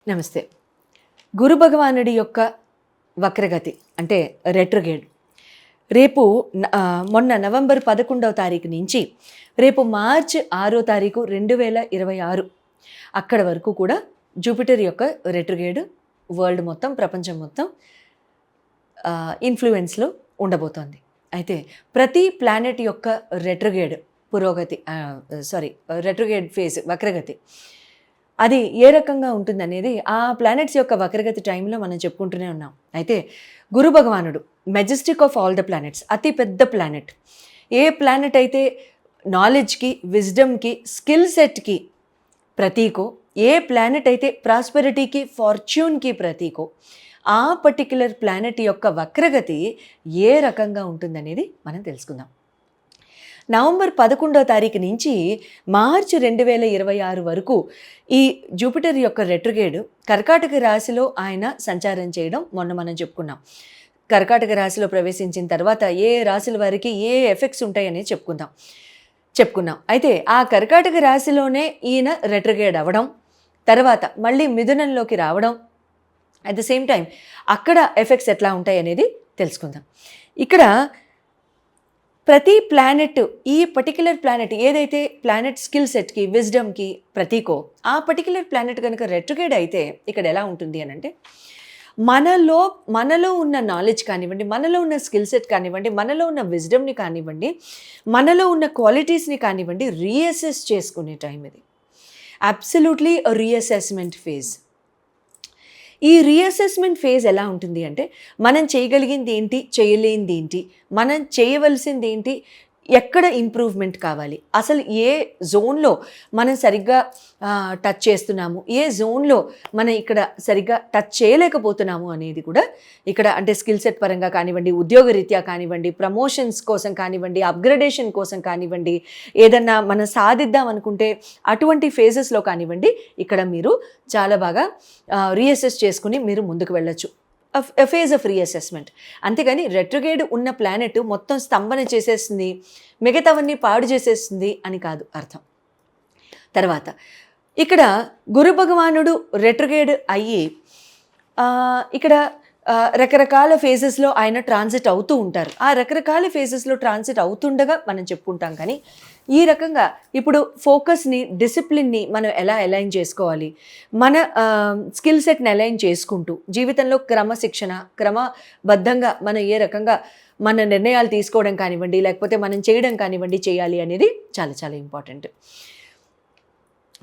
నమస్తే. గురు భగవానుడి యొక్క వక్రగతి అంటే రెట్రోగేడ్ రేపు మొన్న నవంబర్ 11వ తారీఖు నుంచి రేపు మార్చ్ 6వ తారీఖు 2026 అక్కడ వరకు కూడా జూపిటర్ యొక్క రెట్రోగేడ్ వరల్డ్ మొత్తం, ప్రపంచం మొత్తం ఇన్ఫ్లుయెన్స్లో ఉండబోతోంది. అయితే ప్రతి ప్లానెట్ యొక్క రెట్రోగేడ్ రెట్రోగేడ్ ఫేజ్ వక్రగతి అది ఏ రకంగా ఉంటుందనేది ఆ ప్లానెట్స్ యొక్క వక్రగతి టైంలో మనం చెప్పుకుంటూనే ఉన్నాం. అయితే గురు భగవానుడు Majestic of all the planets, అతి పెద్ద ప్లానెట్. ఏ ప్లానెట్ అయితే నాలెడ్జ్కి, విజ్డమ్కి, స్కిల్ సెట్కి ప్రతీకో, ఏ ప్లానెట్ అయితే ప్రాస్పెరిటీకి, ఫార్చ్యూన్కి ప్రతీకో, ఆ పర్టిక్యులర్ ప్లానెట్ యొక్క వక్రగతి ఏ రకంగా ఉంటుందనేది మనం తెలుసుకుందాం. నవంబర్ 11వ తారీఖు నుంచి మార్చి 2026 వరకు ఈ జూపిటర్ యొక్క రెట్రోగేడ్ కర్కాటక రాశిలో ఆయన సంచారం చేయడం మొన్న మనం చెప్పుకున్నాం. కర్కాటక రాశిలో ప్రవేశించిన తర్వాత ఏ రాశుల వారికి ఏ ఎఫెక్ట్స్ ఉంటాయనేది చెప్పుకున్నాం. అయితే ఆ కర్కాటక రాశిలోనే ఈయన రెట్రోగేడ్ అవ్వడం, తర్వాత మళ్ళీ మిథునంలోకి రావడం, అట్ ద సేమ్ టైం అక్కడ ఎఫెక్ట్స్ ఎట్లా ఉంటాయి అనేది తెలుసుకుందాం. ఇక్కడ ప్రతి ప్లానెట్, ఈ పర్టిక్యులర్ ప్లానెట్ ఏదైతే ప్లానెట్ స్కిల్ సెట్కి, విజ్డమ్కి ప్రతీకో, ఆ పర్టిక్యులర్ ప్లానెట్ కనుక రెట్రోగేడ్ అయితే ఇక్కడ ఎలా ఉంటుంది అని అంటే మనలో ఉన్న నాలెడ్జ్ కానివ్వండి, మనలో ఉన్న స్కిల్ సెట్ కానివ్వండి, మనలో ఉన్న విజ్డమ్ని కానివ్వండి, మనలో ఉన్న క్వాలిటీస్ని కానివ్వండి, రీఅసెస్ చేసుకునే టైం ఇది. Absolutely reassessment phase. ఈ రీఅసెస్మెంట్ ఫేజ్ ఎలా ఉంటుంది అంటే మనం చేయగలిగింది ఏంటి, చేయలేనిది ఏంటి, మనం చేయవలసింది ఏంటి, ఎక్కడ ఇంప్రూవ్మెంట్ కావాలి, అసలు ఏ జోన్లో మనం సరిగ్గా టచ్ చేస్తున్నాము, ఏ జోన్లో మనం ఇక్కడ సరిగ్గా టచ్ చేయలేకపోతున్నాము అనేది కూడా ఇక్కడ అంటే స్కిల్ సెట్ పరంగా కానివ్వండి, ఉద్యోగరీత్యా కానివ్వండి, ప్రమోషన్స్ కోసం కానివ్వండి, అప్గ్రేడేషన్ కోసం కానివ్వండి, ఏదన్నా మనం సాధిద్దాం అనుకుంటే అటువంటి ఫేజెస్లో కానివ్వండి, ఇక్కడ మీరు చాలా బాగా రీఅసెస్ చేసుకుని మీరు ముందుకు వెళ్ళొచ్చు. Phase of reassessment. అంతేగాని రెట్రోగేడ్ ఉన్న ప్లానెట్ మొత్తం స్తంభన చేసేస్తుంది, మిగతావన్నీ పాడు చేసేస్తుంది అని కాదు అర్థం. తర్వాత ఇక్కడ గురు భగవానుడు రెట్రోగేడ్ అయ్యి ఇక్కడ రకరకాల ఫేజెస్లో ఆయన ట్రాన్సిట్ అవుతూ ఉంటారు. ఆ రకరకాల ఫేజెస్లో ట్రాన్సిట్ అవుతుండగా మనం చెప్పుకుంటాం. కానీ ఈ రకంగా ఇప్పుడు ఫోకస్ని, డిసిప్లిన్ని మనం ఎలా అలైన్ చేసుకోవాలి, మన స్కిల్ సెట్ని అలైన్ చేసుకుంటూ జీవితంలో క్రమశిక్షణ, క్రమబద్ధంగా మనం ఏ రకంగా మన నిర్ణయాలు తీసుకోవడం కానివ్వండి, లేకపోతే మనం చేయడం కానివ్వండి చేయాలి అనేది చాలా చాలా ఇంపార్టెంట్.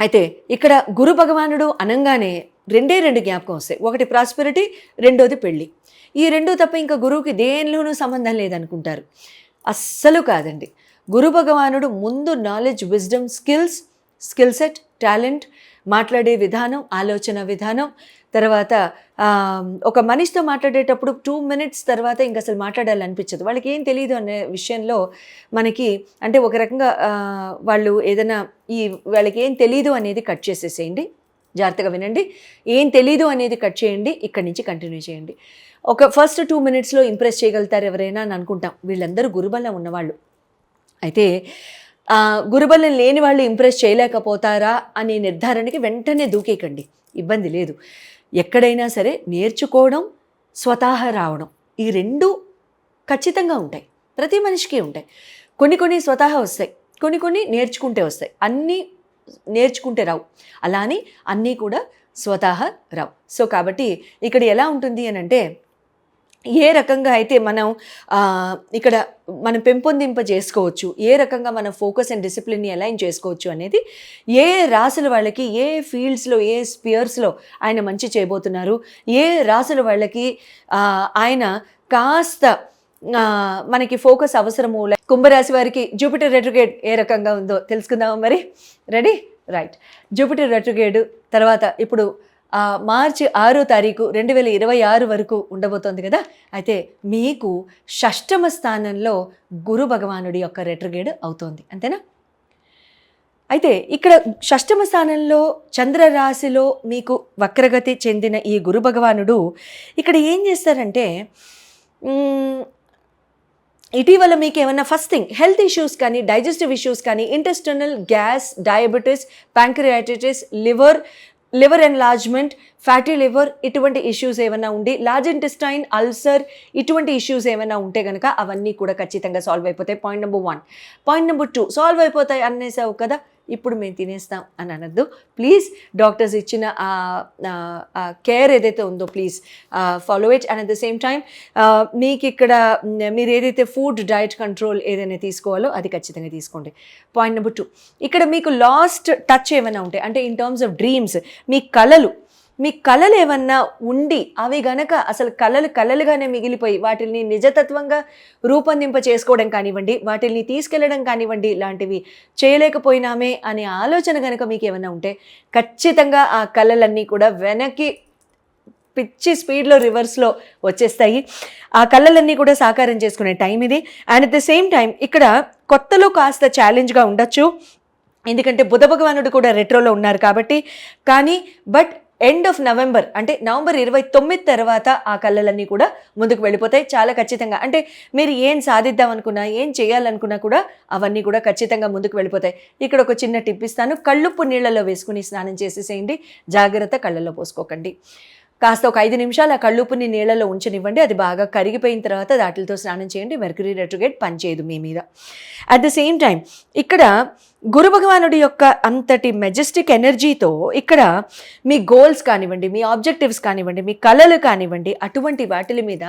అయితే ఇక్కడ గురు భగవానుడు అనగానే రెండు జ్ఞాపకం వస్తాయి. ఒకటి ప్రాస్పెరిటీ, రెండోది పెళ్ళి. ఈ రెండు తప్ప ఇంకా గురువుకి దేనిలోనూ సంబంధం లేదనుకుంటారు. అస్సలు కాదండి. గురు భగవానుడు ముందు knowledge, wisdom, skill set, talent, మాట్లాడే విధానం, ఆలోచన విధానం, తర్వాత ఒక మనిషితో మాట్లాడేటప్పుడు 2 minutes తర్వాత ఇంకా అసలు మాట్లాడాలనిపించదు. వాళ్ళకి ఏం తెలియదు అనే విషయంలో మనకి అంటే ఒక రకంగా వాళ్ళు ఏదైనా వాళ్ళకి ఏం తెలీదు అనేది కట్ చేసేసేయండి. జాగ్రత్తగా వినండి. ఏం తెలీదు అనేది కట్ చేయండి, ఇక్కడి నుంచి కంటిన్యూ చేయండి. ఒక ఫస్ట్ 2 minutesలో ఇంప్రెస్ చేయగలుగుతారు ఎవరైనా అని అనుకుంటాం. వీళ్ళందరూ గురుబలం ఉన్నవాళ్ళు. అయితే గురుబలం లేని వాళ్ళు ఇంప్రెస్ చేయలేకపోతారా అనే నిర్ధారణకి వెంటనే దూకేయకండి, ఇబ్బంది లేదు. ఎక్కడైనా సరే నేర్చుకోవడం, స్వతహా రావడం, ఈ రెండు ఖచ్చితంగా ఉంటాయి. ప్రతి మనిషికి ఉంటాయి. కొన్ని స్వతహా వస్తాయి, కొన్ని నేర్చుకుంటే వస్తాయి. అన్నీ నేర్చుకుంటే రావు, అలా అని అన్నీ కూడా స్వతహా రావు. సో కాబట్టి ఇక్కడ ఎలా ఉంటుంది అని అంటే ఏ రకంగా అయితే మనం ఇక్కడ మనం పెంపొందింప చేసుకోవచ్చు, ఏ రకంగా మనం ఫోకస్ అండ్ డిసిప్లిన్ని అలైన్ చేసుకోవచ్చు అనేది ఏ రాసుల వాళ్ళకి ఏ ఫీల్డ్స్లో, ఏ స్పియర్స్లో ఆయన మంచి చేయబోతున్నారు, ఏ రాసుల వాళ్ళకి ఆయన కాస్త మనకి ఫోకస్ అవసరము. కుంభరాశి వారికి జూపిటర్ రెట్రోగేడ్ ఏ రకంగా ఉందో తెలుసుకుందామా మరి? రెడీ? రైట్. జూపిటర్ రెట్రోగేడ్ తర్వాత ఇప్పుడు మార్చి 6వ తారీఖు 2026 వరకు ఉండబోతోంది కదా. అయితే మీకు 6వ స్థానంలో గురు భగవానుడి యొక్క రెట్రోగేడ్ అవుతోంది, అంతేనా? అయితే ఇక్కడ 6వ స్థానంలో చంద్రరాశిలో మీకు వక్రగతి చెందిన ఈ గురు భగవానుడు ఇక్కడ ఏం చేస్తారంటే ఇటీవల మీకు ఏమన్నా ఫస్ట్ థింగ్ హెల్త్ ఇష్యూస్ కానీ, డైజెస్టివ్ ఇష్యూస్ కానీ, intestinal gas, diabetes, pancreatitis, liver, liver enlargement, fatty liver ఇటువంటి ఇష్యూస్ ఏమైనా ఉండి, లార్జ్ ఇంటెస్టైన్, అల్సర్ ఇటువంటి ఇష్యూస్ ఏమైనా ఉంటే కనుక అవన్నీ కూడా ఖచ్చితంగా సాల్వ్ అయిపోతాయి. Point number 1. Point number 2, solve అయిపోతాయి అనేసావు కదా, ఇప్పుడు మేము తినేస్తాం అని అనద్దు. ప్లీజ్ డాక్టర్స్ ఇచ్చిన కేర్ ఏదైతే ఉందో please follow it. And at the same time మీకు ఇక్కడ మీరు ఏదైతే ఫుడ్ డైట్ కంట్రోల్ ఏదైనా తీసుకోవాలో అది ఖచ్చితంగా తీసుకోండి. పాయింట్ నెంబర్ 2, ఇక్కడ మీకు లాస్ట్ టచ్ ఏమైనా ఉంటాయి అంటే ఇన్ టర్మ్స్ ఆఫ్ డ్రీమ్స్, మీ కళలు ఏమన్నా ఉండి అవి గనక అసలు కళలుగానే మిగిలిపోయి వాటిని నిజతత్వంగా రూపొందింప చేసుకోవడం కానివ్వండి, వాటిని తీసుకెళ్లడం కానివ్వండి, లాంటివి చేయలేకపోయినామే అనే ఆలోచన కనుక మీకు ఏమైనా ఉంటే ఖచ్చితంగా ఆ కళలన్నీ కూడా వెనక్కి పిచ్చి స్పీడ్లో రివర్స్లో వచ్చేస్తాయి. ఆ కళలన్నీ కూడా సాకారం చేసుకునే టైం ఇది. And at the same time ఇక్కడ కొత్తలో కాస్త ఛాలెంజ్గా ఉండొచ్చు, ఎందుకంటే బుధ భగవానుడు కూడా రెట్రోలో ఉన్నారు కాబట్టి. కానీ బట్ ఎండ్ ఆఫ్ నవంబర్ అంటే నవంబర్ 29 తర్వాత ఆ కళలన్నీ కూడా ముందుకు వెళ్ళిపోతాయి చాలా ఖచ్చితంగా. అంటే మీరు ఏం సాధిద్దాం అనుకున్నా, ఏం చేయాలనుకున్నా కూడా అవన్నీ కూడా ఖచ్చితంగా ముందుకు వెళ్ళిపోతాయి. ఇక్కడ ఒక చిన్న టిప్ ఇస్తాను, కళ్ళుప్పు నీళ్ళలో వేసుకుని స్నానం చేసేసేయండి, జాగ్రత్త కళ్ళల్లో పోసుకోకండి. కాస్త ఒక 5 నిమిషాలు ఆ కళ్ళుప్పుని నీళ్ళలో ఉంచనివ్వండి, అది బాగా కరిగిపోయిన తర్వాత వాటితో స్నానం చేయండి. మెర్క్యూరీ రెట్రోగ్రేడ్ పనిచేయదు మీ మీద. అట్ ద సేమ్ టైం ఇక్కడ గురు భగవానుడి యొక్క అంతటి మెజెస్టిక్ ఎనర్జీతో ఇక్కడ మీ గోల్స్ కానివ్వండి, మీ ఆబ్జెక్టివ్స్ కానివ్వండి, మీ కళలు కానివ్వండి, అటువంటి వాటి మీద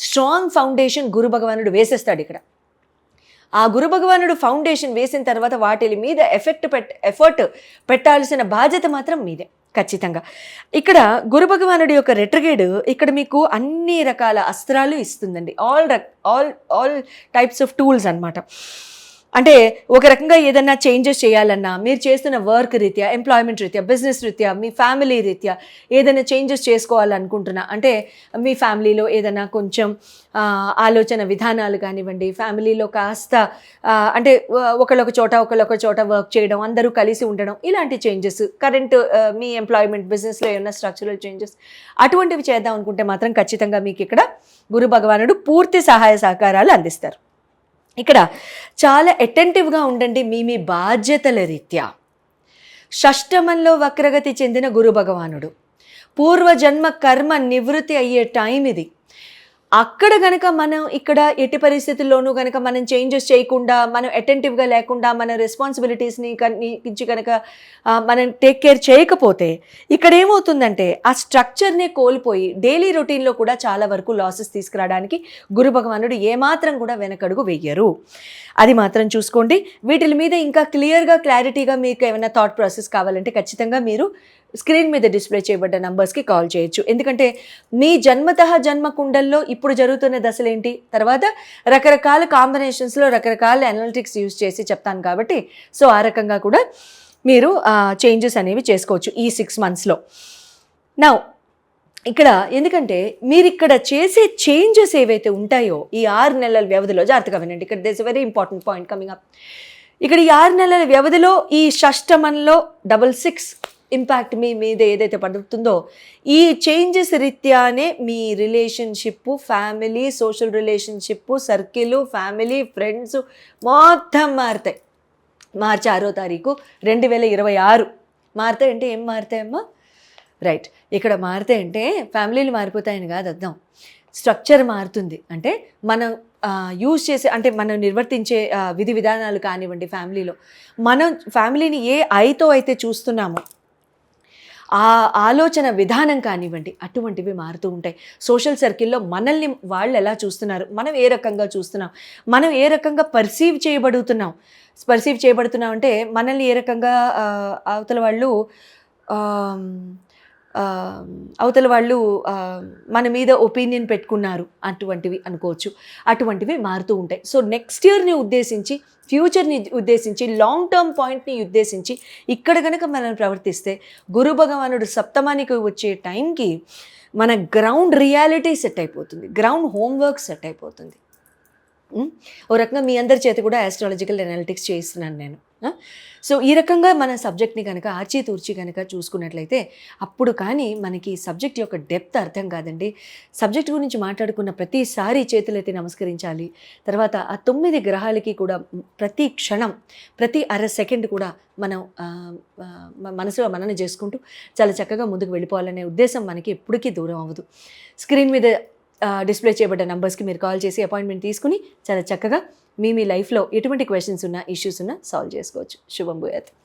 స్ట్రాంగ్ ఫౌండేషన్ గురు భగవానుడు వేసేస్తాడు. ఇక్కడ ఆ గురు భగవానుడు ఫౌండేషన్ వేసిన తర్వాత వాటి మీద ఎఫర్ట్ పెట్టాల్సిన బాధ్యత మాత్రం మీదే ఖచ్చితంగా. ఇక్కడ గురు భగవానుడి యొక్క రెట్రోగ్రేడ్ ఇక్కడ మీకు అన్ని రకాల అస్త్రాలు ఇస్తుందండి, ఆల్ టైప్స్ ఆఫ్ టూల్స్ అన్నమాట. అంటే ఒక రకంగా ఏదన్నా చేంజెస్ చేయాలన్నా, మీరు చేస్తున్న వర్క్ రీత్యా, ఎంప్లాయ్మెంట్ రీత్యా, బిజినెస్ రీత్యా, మీ ఫ్యామిలీ రీత్యా ఏదైనా చేంజెస్ చేసుకోవాలనుకుంటున్నా, అంటే మీ ఫ్యామిలీలో ఏదైనా కొంచెం ఆలోచన విధానాలు కానివ్వండి, ఫ్యామిలీలో కాస్త అంటే ఒకళ్ళొక చోట వర్క్ చేయడం, అందరూ కలిసి ఉండడం, ఇలాంటి చేంజెస్, కరెంట్ మీ ఎంప్లాయ్మెంట్ బిజినెస్లో ఏమైనా స్ట్రక్చరల్ చేంజెస్ అటువంటివి చేద్దాం అనుకుంటే మాత్రం ఖచ్చితంగా మీకు ఇక్కడ గురు భగవానుడు పూర్తి సహాయ సహకారాలు అందిస్తారు. ఇక్కడ చాలా అటెంటివ్గా ఉండండి మీ బాధ్యతల రీత్యా. షష్టమంలో వక్రగతి చెందిన గురు భగవానుడు పూర్వజన్మ కర్మ నివృత్తి అయ్యే టైం ఇది. అక్కడ కనుక మనం ఇక్కడ ఎట్టి పరిస్థితుల్లోనూ కనుక మనం చేంజెస్ చేయకుండా, మనం అటెంటివ్గా లేకుండా, మన రెస్పాన్సిబిలిటీస్ని కనుక మనం టేక్ కేర్ చేయకపోతే ఇక్కడ ఏమవుతుందంటే ఆ స్ట్రక్చర్నే కోల్పోయి డైలీ రొటీన్లో కూడా చాలా వరకు లాసెస్ తీసుకురావడానికి గురు భగవానుడు ఏమాత్రం కూడా వెనకడుగు వెయ్యరు. అది మాత్రం చూసుకోండి. వీటి మీద ఇంకా క్లారిటీగా మీకు ఏమైనా థాట్ ప్రాసెస్ కావాలంటే ఖచ్చితంగా మీరు స్క్రీన్ మీద డిస్ప్లే చేయబడ్డ నంబర్స్కి కాల్ చేయొచ్చు. ఎందుకంటే మీ జన్మ కుండల్లో ఇప్పుడు జరుగుతున్న దశలేంటి, తర్వాత రకరకాల కాంబినేషన్స్లో రకరకాల అనలిటిక్స్ యూజ్ చేసి చెప్తాను కాబట్టి సో ఆ రకంగా కూడా మీరు చేంజెస్ అనేవి చేసుకోవచ్చు ఈ 6 monthsలో. నౌ ఇక్కడ ఎందుకంటే మీరు ఇక్కడ చేసే చేంజెస్ ఏవైతే ఉంటాయో ఈ 6 నెలల వ్యవధిలో, జాగ్రత్తగా వినండి, ఇక్కడ this very important point coming up. ఇక్కడ ఈ 6 నెలల వ్యవధిలో ఈ షష్టమంలో 66 ఇంపాక్ట్ మీ మీద ఏదైతే పడుతుందో ఈ చేంజెస్ రీత్యానే మీ relationship, family, social relationship, circle, family, friends మొత్తం మారుతాయి. మార్చి 6వ తారీఖు 2026 మారుతాయి. అంటే ఏం మారుతాయమ్మా? రైట్, ఇక్కడ మారుతాయి అంటే ఫ్యామిలీలు మారిపోతాయని కాదు అర్థం, స్ట్రక్చర్ మారుతుంది. అంటే మనం యూజ్ చేసే, అంటే మనం నిర్వర్తించే విధి విధానాలు కానివ్వండి, మనం ఫ్యామిలీని ఏ ఐతో అయితే చూస్తున్నామో ఆ ఆలోచన విధానం కానివ్వండి, అటువంటివి మారుతూ ఉంటాయి. సోషల్ సర్కిల్లో మనల్ని వాళ్ళు ఎలా చూస్తున్నారు, మనం ఏ రకంగా చూస్తున్నాం, మనం ఏ రకంగా పర్సీవ్ చేయబడుతున్నాం అంటే మనల్ని ఏ రకంగా అవతల వాళ్ళు మన మీద ఒపీనియన్ పెట్టుకున్నారు, అటువంటివి అనుకోవచ్చు. అటువంటివి మారుతూ ఉంటాయి. సో నెక్స్ట్ ఇయర్ని ఉద్దేశించి, ఫ్యూచర్ని ఉద్దేశించి, లాంగ్ టర్మ్ పాయింట్ని ఉద్దేశించి ఇక్కడ కనుక మనం ప్రవర్తిస్తే గురు భగవానుడు సప్తమానికి వచ్చే టైంకి మన గ్రౌండ్ రియాలిటీ సెట్ అయిపోతుంది, గ్రౌండ్ హోంవర్క్ సెట్ అయిపోతుంది. ఓ రకంగా మీ అందరి చేతి కూడా ఆస్ట్రాలజికల్ అనలిటిక్స్ చేస్తున్నాను నేను. సో ఈ రకంగా మన సబ్జెక్ట్ని కనుక ఆచితూర్చి కనుక చూసుకున్నట్లయితే అప్పుడు కానీ మనకి సబ్జెక్ట్ యొక్క డెప్త్ అర్థం కాదండి. సబ్జెక్ట్ గురించి మాట్లాడుకున్న ప్రతిసారి చేతులెత్తి నమస్కరించాలి. తర్వాత ఆ 9 గ్రహాలకి కూడా ప్రతి క్షణం, ప్రతి అర సెకండ్ కూడా మనం మనసులో మనన చేసుకుంటూ చాలా చక్కగా ముందుకు వెళ్ళిపోవాలనే ఉద్దేశం మనకి ఎప్పటికీ దూరం అవ్వదు. స్క్రీన్ మీద డిస్ప్లే చేయబడ్డ నంబర్స్కి మీరు కాల్ చేసి అపాయింట్మెంట్ తీసుకుని చాలా చక్కగా మీ లైఫ్లో ఎటువంటి క్వశ్చన్స్ ఉన్నా, ఇష్యూస్ ఉన్నా సాల్వ్ చేసుకోవచ్చు. శుభం భూయాత్.